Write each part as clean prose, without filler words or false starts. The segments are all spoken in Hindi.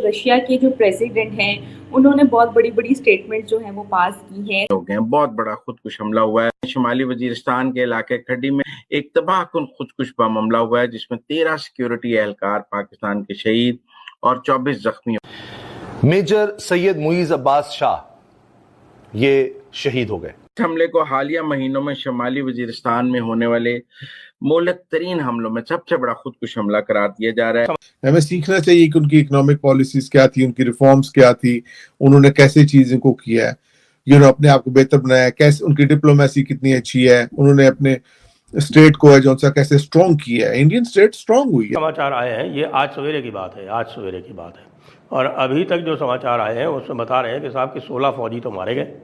रशिया के जो प्रेसिडेंट हैं, उन्होंने बहुत बड़ी-बड़ी स्टेटमेंट जो हैं वो पास की हैं। हो गए बहुत बड़ा खुदकुश हमला हुआ है। शुमाली वजीरिस्तान के इलाके खड्डी में एक तबाहकुन खुदकुश बम हमला हुआ है, जिसमें 13 सिक्योरिटी एहलकार पाकिस्तान के शहीद और 24 जख्मी। मेजर सैयद मुईज अब्बास शाह ये शहीद हो गए। इस हमले को हालिया महीनों में शुमाली वजीरिस्तान में होने वाले मोहलक तरीन हमलों में सबसे बड़ा खुदकुश हमला करार दिया जा रहा है। हमें सीखना चाहिए कि उनकी इकोनॉमिक पॉलिसीज क्या थी, उनकी रिफॉर्म्स क्या थी, उन्होंने कैसे चीजें को किया है, अपने आप को बेहतर बनाया, कैसे उनकी डिप्लोमेसी कितनी अच्छी है, उन्होंने अपने स्टेट को है जो सा कैसे स्ट्रॉन्ग किया है। इंडियन स्टेट स्ट्रॉन्ग हुई है। समाचार आए हैं, ये आज सवेरे की बात है, और अभी तक जो समाचार आए हैं उसमें बता रहे हैं कि साहब के 16 फौजी तो मारे गए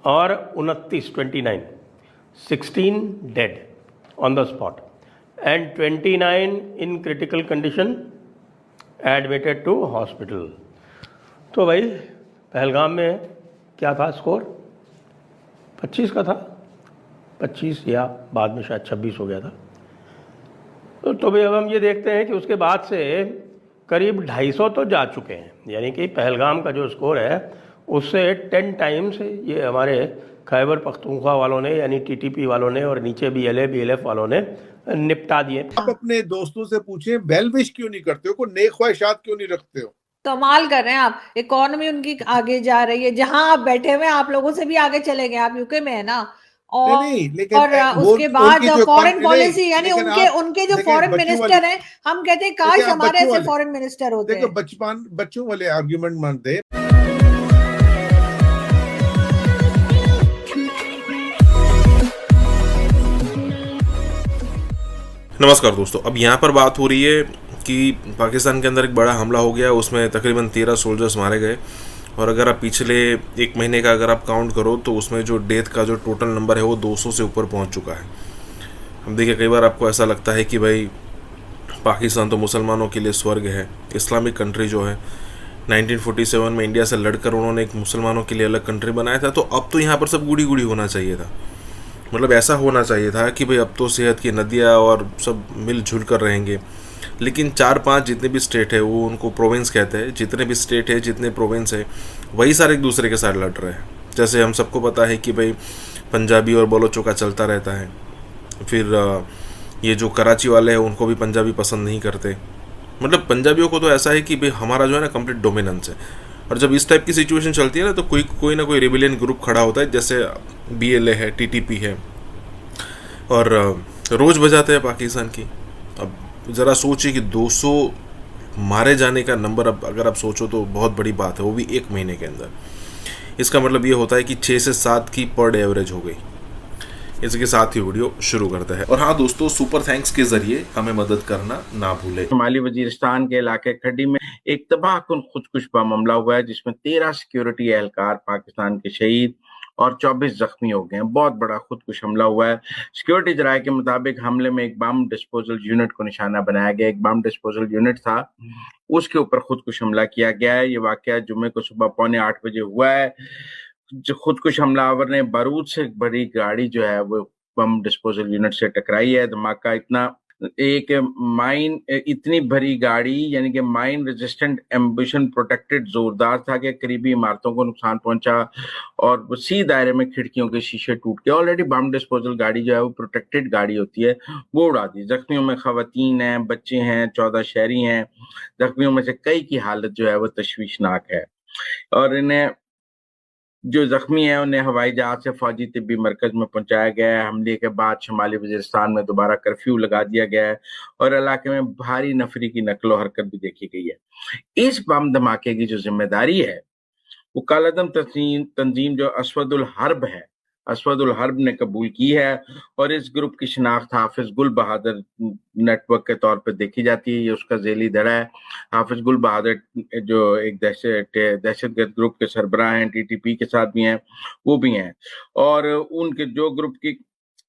और 16 dead on the spot and 29 in critical condition admitted to hospital. तो भाई पहलगाम में क्या था स्कोर? 25 का था, 25 या बाद में शायद 26 हो गया था। तो भाई अब हम ये देखते हैं कि उसके बाद से करीब 250 तो जा चुके हैं, यानी कि पहलगाम का जो स्कोर है उससे 10 टाइम्स ये हमारे खैबर पख्तूनख्वा वालों ने, यानी टीटीपी वालों ने, और नीचे BLF वालों ने निपटा दिए। आप अपने दोस्तों से पूछें वेल विश क्यों नहीं करते हो, कोई नेक ख्वाहिशात क्यों नहीं रखते हो? कमाल कर रहे हैं आप। इकोनॉमी उनकी आगे जा रही है, जहां आप बैठे हुए हैं आप लोगों से भी आगे चले गए। आप यूके में है ना, और उसके बाद फॉरेन पॉलिसी, यानी उनके जो फॉरेन मिनिस्टर हैं, हम कहते हैं काश हमारे ऐसे फॉरेन मिनिस्टर होते। देखो बच्चों वाले आर्ग्यूमेंट मत दे। नमस्कार दोस्तों, अब यहाँ पर बात हो रही है कि पाकिस्तान के अंदर एक बड़ा हमला हो गया, उसमें तकरीबन 13 सोल्जर्स मारे गए। और अगर आप पिछले एक महीने का अगर आप काउंट करो तो उसमें जो डेथ का जो टोटल नंबर है वो 200 से ऊपर पहुंच चुका है। हम देखिए, कई बार आपको ऐसा लगता है कि भाई पाकिस्तान तो मुसलमानों के लिए स्वर्ग है, इस्लामिक कंट्री जो है 1947 में इंडिया से लड़कर उन्होंने एक मुसलमानों के लिए अलग कंट्री बनाया था, तो अब तो यहाँ पर सब गुड़ी गुड़ी होना चाहिए था। मतलब ऐसा होना चाहिए था कि भाई अब तो सेहत की नदियाँ और सब मिलजुल कर रहेंगे। लेकिन 4-5 जितने भी स्टेट है, वो उनको प्रोविंस कहते हैं, जितने भी स्टेट है, जितने प्रोविंस है, वही सारे एक दूसरे के साथ लड़ रहे हैं। जैसे हम सबको पता है कि भाई पंजाबी और बलोचों का चलता रहता है। फिर ये जो कराची वाले हैं उनको भी पंजाबी पसंद नहीं करते। मतलब पंजाबियों को तो ऐसा है कि भाई हमारा जो है ना कंप्लीट डोमिनेंस है। और जब इस टाइप की सिचुएशन चलती है ना, तो कोई ना कोई रिबेलियन ग्रुप खड़ा होता है, जैसे BLA है, TTP है, और रोज़ बजाते हैं पाकिस्तान की। अब ज़रा सोचिए कि 200 मारे जाने का नंबर, अब अगर आप सोचो तो बहुत बड़ी बात है, वो भी एक महीने के अंदर। इसका मतलब ये होता है कि 6 से 7 की पर डे एवरेज हो गई। इसके साथ ही वीडियो शुरू करता है। और हाँ दोस्तों, सुपर थैंक्स के जरिए हमें मदद करना ना भूले। शुमाली वजीरिस्तान के इलाके खड्डी में एक तबाहकुन खुदकुश बम हमला हुआ है, जिसमें 13 सिक्योरिटी एहलकार पाकिस्तान के शहीद और 24 जख्मी हो गए हैं। बहुत बड़ा खुदकुश हमला हुआ है। सिक्योरिटी जराये के मुताबिक हमले में एक बम डिस्पोजल यूनिट को निशाना बनाया गया। एक बम डिस्पोजल यूनिट था, उसके ऊपर खुदकुश हमला किया गया है। ये वाकया जुम्मे को सुबह 7:45 बजे हुआ है। जो खुदकुश हमलावर ने बारूद से भरी गाड़ी जो है वो बम डिस्पोजल यूनिट से टकराई है। धमाका इतनी भरी गाड़ी, यानी कि माइन रेजिस्टेंट एम्बिशन प्रोटेक्टेड, जोरदार था कि करीबी इमारतों को नुकसान पहुंचा और वसी दायरे में खिड़कियों के शीशे टूट के। ऑलरेडी बम डिस्पोजल गाड़ी जो है वो प्रोटेक्टेड गाड़ी होती है, वो उड़ा दी। जख्मियों में खवातीन हैं, बच्चे हैं, 14 शहरी हैं। जख्मियों में से कई की हालत जो है वो तशवीशनाक है, और इन्हें जो जख्मी है उन्हें हवाई जहाज से फौजी तिब्बी मरकज में पहुंचाया गया है। हमले के बाद शुमाली वजीरिस्तान में दोबारा कर्फ्यू लगा दिया गया है और इलाके में भारी नफरी की नकलो हरकत भी देखी गई है। इस बम धमाके की जो जिम्मेदारी है वो कालादम तंजीम जो असवदुल हर्ब ने कबूल की है, और इस ग्रुप की शिनाख्त हाफिज गुल बहादुर नेटवर्क के तौर पर देखी जाती है। ये उसका झेली धड़ा है। हाफिज गुल बहादुर जो एक दहशतगर्द ग्रुप के सरबराह हैं, TTP के साथ भी हैं, वो भी हैं। और उनके जो ग्रुप की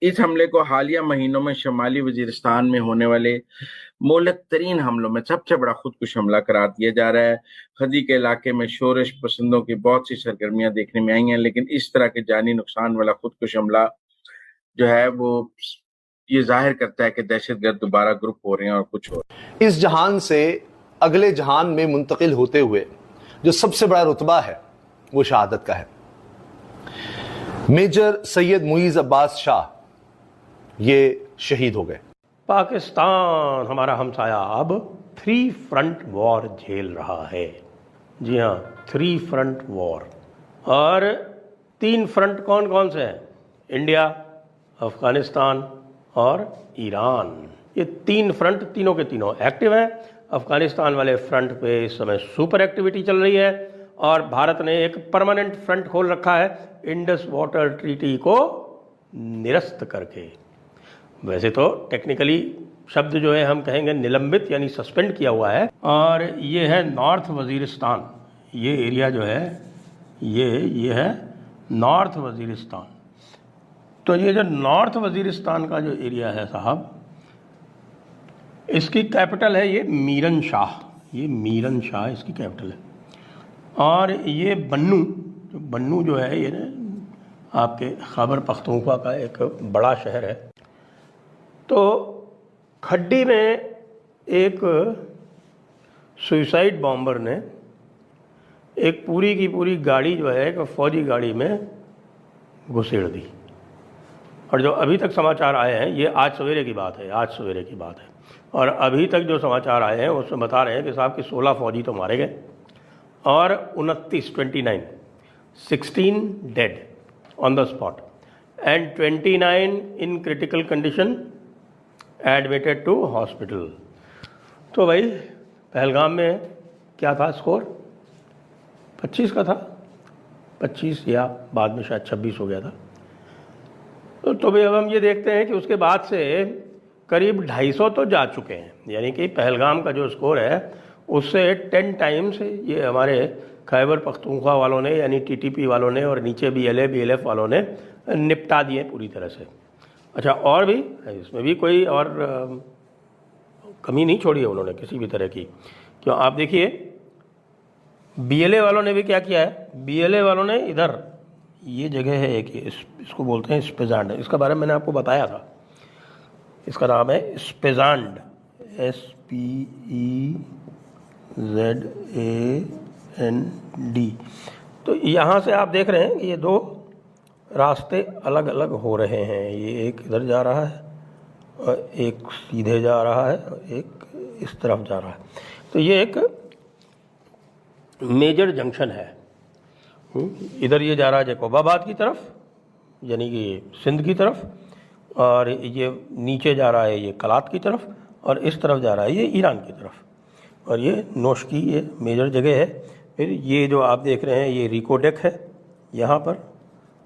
इस हमले को हालिया महीनों में शुमाली वजीरिस्तान में होने वाले मोहलक तरीन हमलों में सबसे बड़ा खुदकुश हमला करार दिया जा रहा है। खदी के इलाके में शोरश पसंदों की बहुत सी सरगर्मियां देखने में आई हैं, लेकिन इस तरह के जानी नुकसान वाला खुदकुश हमला जो है वो ये जाहिर करता है कि दहशतगर्द दोबारा ग्रुप हो रहे हैं और कुछ हो रहा है। इस जहान से अगले जहान में मुंतकिल होते हुए जो सबसे बड़ा रुतबा है वो शहादत का है। मेजर सैयद मुईज अब्बास शाह ये शहीद हो गए। पाकिस्तान हमारा हमसाया अब 3 फ्रंट वॉर झेल रहा है। जी हाँ, 3 फ्रंट वॉर। और 3 फ्रंट कौन कौन से हैं? इंडिया, अफगानिस्तान और ईरान। ये 3 फ्रंट तीनों के तीनों एक्टिव हैं। अफगानिस्तान वाले फ्रंट पे इस समय सुपर एक्टिविटी चल रही है और भारत ने एक परमानेंट फ्रंट खोल रखा है इंडस वाटर ट्रीटी को निरस्त करके। वैसे तो टेक्निकली शब्द जो है हम कहेंगे निलंबित यानी सस्पेंड किया हुआ है। और ये है नॉर्थ वजीरिस्तान। ये एरिया जो है ये है नॉर्थ वजीरिस्तान। तो ये जो नॉर्थ वजीरिस्तान का जो एरिया है साहब, इसकी कैपिटल है ये मीरन शाह। ये मीरन शाह इसकी कैपिटल है। और ये बन्नू जो है ये आपके खैबर पख्तूनख्वा का एक बड़ा शहर है। तो खड्डी में एक सुसाइड बॉम्बर ने एक पूरी की पूरी गाड़ी जो है एक फौजी गाड़ी में घुसेड़ दी। और जो अभी तक समाचार आए हैं, ये आज सवेरे की बात है, और अभी तक जो समाचार आए हैं उसमें बता रहे हैं कि साहब कि 16 फौजी तो मारे गए और 16 dead on the spot and 29 in critical condition admitted to hospital. तो भाई पहलगाम में क्या था स्कोर? 25 का था, 25 या बाद में शायद 26 हो गया था। तो भाई अब हम ये देखते हैं कि उसके बाद से करीब 250 तो जा चुके हैं। यानी कि पहलगाम का जो स्कोर है उससे 10 टाइम्स ये हमारे खैबर पख्तूनख्वा वालों ने यानी टीटीपी वालों ने और नीचे BLF वालों ने निपटा दिए पूरी तरह से। अच्छा, और भी इसमें भी कोई और कमी नहीं छोड़ी है उन्होंने किसी भी तरह की। क्यों, आप देखिए BLA वालों ने भी क्या किया है। BLA वालों ने इधर ये जगह है एक, इसको बोलते हैं स्पेजांड। इसका बारे में मैंने आपको बताया था। इसका नाम है स्पेजांड, SPEZAND। तो यहाँ से आप देख रहे हैं कि ये 2 रास्ते अलग अलग हो रहे हैं। ये एक इधर जा रहा है और एक सीधे जा रहा है और एक इस तरफ जा रहा है। तो ये एक मेजर जंक्शन है। इधर ये जा रहा है जैकोबाबाद की तरफ यानी कि सिंध की तरफ, और ये नीचे जा रहा है ये कलात की तरफ, और इस तरफ जा रहा है ये ईरान की तरफ। और ये नोश की ये मेजर जगह है। फिर ये जो आप देख रहे हैं ये रिकोडेक है। यहाँ पर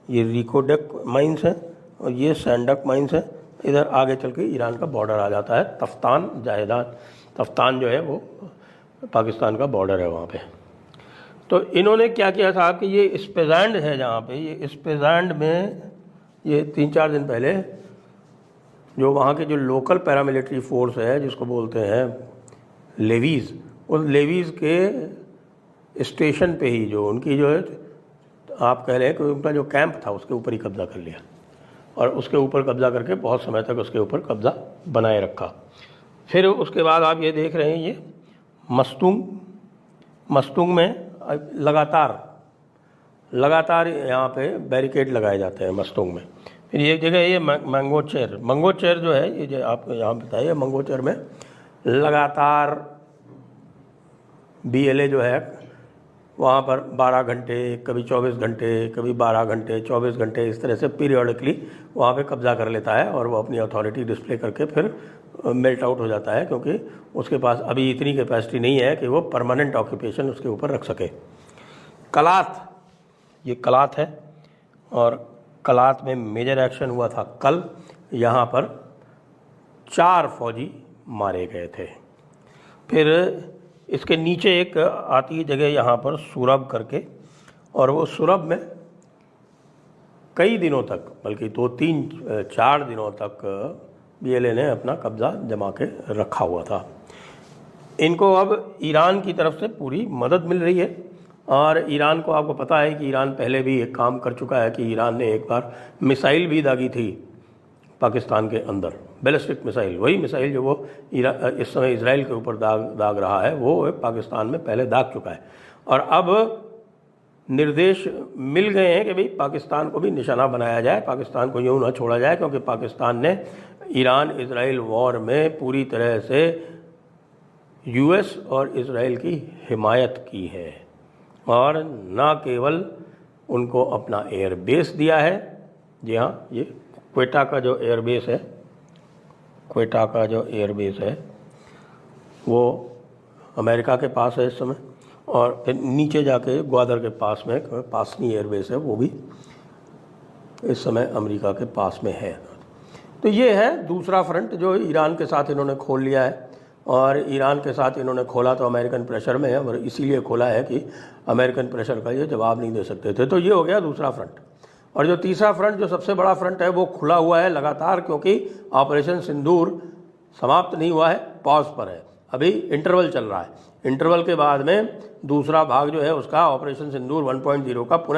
ये रिकोडेक माइंस हैं और ये सैंडक माइंस हैं। इधर आगे चल के ईरान का बॉर्डर आ जाता है, तफ्तान जायदान। तफ्तान जो है वो पाकिस्तान का बॉर्डर है वहाँ पे। तो इन्होंने क्या किया साहब कि ये स्पेजांड है जहाँ पे, ये स्पेजांड में ये 3-4 दिन पहले जो वहाँ के जो लोकल पैरामिलिट्री फोर्स है जिसको बोलते हैं लेवीज़, उस लेवीज़ के स्टेशन पे ही जो उनकी जो है आप कह रहे हैं कि उनका जो कैंप था उसके ऊपर ही कब्ज़ा कर लिया और उसके ऊपर कब्ज़ा करके बहुत समय तक उसके ऊपर कब्ज़ा बनाए रखा। फिर उसके बाद आप ये देख रहे हैं ये मस्तूंग में लगातार यहाँ पे बैरिकेड लगाए जाते हैं मस्तूंग में। फिर एक जगह ये मंगोचेर जो है ये जो आप यहाँ बताइए, मंगोचेर में लगातार BLA जो है वहाँ पर 12 घंटे, कभी 24 घंटे, कभी 12 घंटे, 24 घंटे, इस तरह से पीरियडिकली वहाँ पे कब्ज़ा कर लेता है और वो अपनी अथॉरिटी डिस्प्ले करके फिर मेल्ट आउट हो जाता है, क्योंकि उसके पास अभी इतनी कैपेसिटी नहीं है कि वो परमानेंट ऑक्यूपेशन उसके ऊपर रख सके। कलात, ये कलात है और कलात में मेजर एक्शन हुआ था कल। यहाँ पर 4 फौजी मारे गए थे। फिर इसके नीचे एक आती है जगह यहाँ पर सूरब करके, और वो सूरब में कई दिनों तक, बल्कि 2-3-4 दिनों तक BLA ने अपना कब्ज़ा जमा के रखा हुआ था। इनको अब ईरान की तरफ से पूरी मदद मिल रही है। और ईरान को आपको पता है कि ईरान पहले भी एक काम कर चुका है कि ईरान ने एक बार मिसाइल भी दागी थी पाकिस्तान के अंदर बैलिस्टिक मिसाइल, वही मिसाइल जो वो इस समय इजराइल के ऊपर दाग रहा है, वो पाकिस्तान में पहले दाग चुका है। और अब निर्देश मिल गए हैं कि भाई पाकिस्तान को भी निशाना बनाया जाए, पाकिस्तान को यूँ ना छोड़ा जाए, क्योंकि पाकिस्तान ने ईरान इजराइल वॉर में पूरी तरह से यूएस और इजराइल की हिमायत की है, और ना केवल उनको अपना एयर बेस दिया है। जी हाँ, ये क्वेटा का जो एयर बेस है, क्वेटा का जो एयर बेस है वो अमेरिका के पास है इस समय, और फिर नीचे जाके ग्वादर के पास में पासनी एयरबेस है, वो भी इस समय अमेरिका के पास में है। तो ये है दूसरा फ्रंट जो ईरान के साथ इन्होंने खोल लिया है, और ईरान के साथ इन्होंने खोला तो अमेरिकन प्रेशर में है, और इसीलिए खोला है कि अमेरिकन प्रेशर का ये जवाब नहीं दे सकते थे। तो ये हो गया दूसरा फ्रंट। और जो तीसरा फ्रंट, जो सबसे बड़ा फ्रंट है, वो खुला हुआ है लगातार, क्योंकि ऑपरेशन सिंदूर समाप्त नहीं हुआ है, पॉज पर है, अभी इंटरवल चल रहा है। इंटरवल के बाद में दूसरा भाग जो है उसका ऑपरेशन सिंदूर 1.0 का पुनः